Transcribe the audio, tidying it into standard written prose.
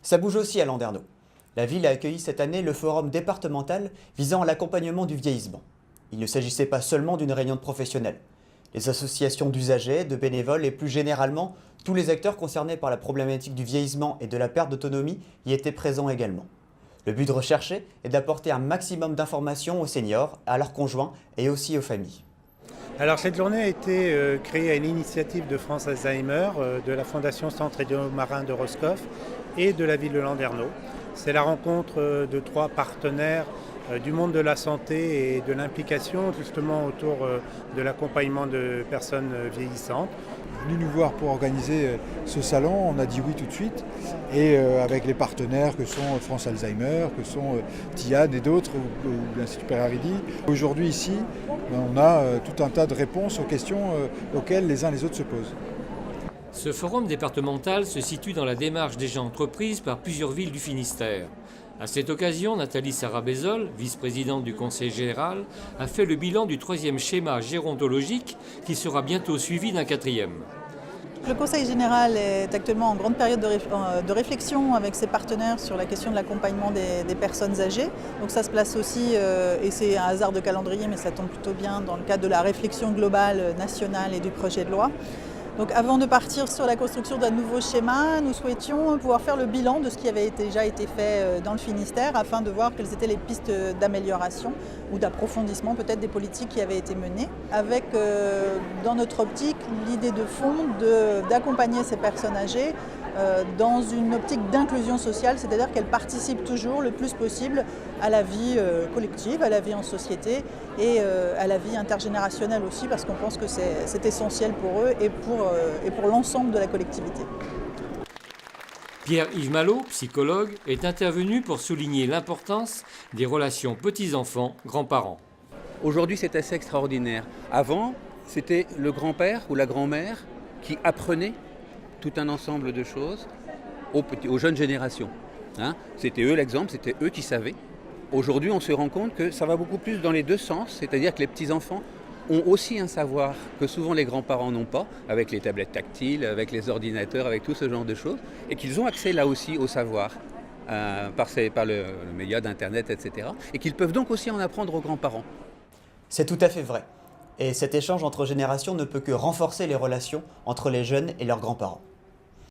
Ça bouge aussi à Landerneau. La ville a accueilli cette année le forum départemental visant à l'accompagnement du vieillissement. Il ne s'agissait pas seulement d'une réunion de professionnels. Les associations d'usagers, de bénévoles et plus généralement, tous les acteurs concernés par la problématique du vieillissement et de la perte d'autonomie y étaient présents également. Le but recherché est d'apporter un maximum d'informations aux seniors, à leurs conjoints et aussi aux familles. Alors cette journée a été créée à l'initiative de France Alzheimer, de la Fondation Centre Édouard-Marin de Roscoff et de la ville de Landerneau. C'est la rencontre de trois partenaires du monde de la santé et de l'implication justement autour de l'accompagnement de personnes vieillissantes. Venu nous voir pour organiser ce salon, on a dit oui tout de suite, et avec les partenaires que sont France Alzheimer, que sont TIAD et d'autres, ou l'Institut Père-Haridi. Aujourd'hui ici, on a tout un tas de réponses aux questions auxquelles les uns les autres se posent. Ce forum départemental se situe dans la démarche déjà entreprise par plusieurs villes du Finistère. À cette occasion, Nathalie Sarabézol, vice-présidente du Conseil général, a fait le bilan du 3e schéma gérontologique qui sera bientôt suivi d'un 4e. Le Conseil général est actuellement en grande période de réflexion avec ses partenaires sur la question de l'accompagnement des personnes âgées. Donc ça se place aussi, et c'est un hasard de calendrier, mais ça tombe plutôt bien dans le cadre de la réflexion globale nationale et du projet de loi. Donc avant de partir sur la construction d'un nouveau schéma, nous souhaitions pouvoir faire le bilan de ce qui avait déjà été fait dans le Finistère afin de voir quelles étaient les pistes d'amélioration ou d'approfondissement peut-être des politiques qui avaient été menées, avec dans notre optique l'idée de fond d'accompagner ces personnes âgées dans une optique d'inclusion sociale, c'est-à-dire qu'elles participent toujours le plus possible à la vie collective, à la vie en société et à la vie intergénérationnelle aussi, parce qu'on pense que c'est essentiel pour eux et pour l'ensemble de la collectivité. Pierre-Yves Malot, psychologue, est intervenu pour souligner l'importance des relations petits-enfants-grands-parents. Aujourd'hui, c'est assez extraordinaire. Avant, c'était le grand-père ou la grand-mère qui apprenait tout un ensemble de choses aux jeunes générations. C'était eux l'exemple, c'était eux qui savaient. Aujourd'hui, on se rend compte que ça va beaucoup plus dans les deux sens, c'est-à-dire que les petits-enfants ont aussi un savoir que souvent les grands-parents n'ont pas, avec les tablettes tactiles, avec les ordinateurs, avec tout ce genre de choses, et qu'ils ont accès là aussi au savoir par le média d'Internet, etc. Et qu'ils peuvent donc aussi en apprendre aux grands-parents. C'est tout à fait vrai. Et cet échange entre générations ne peut que renforcer les relations entre les jeunes et leurs grands-parents.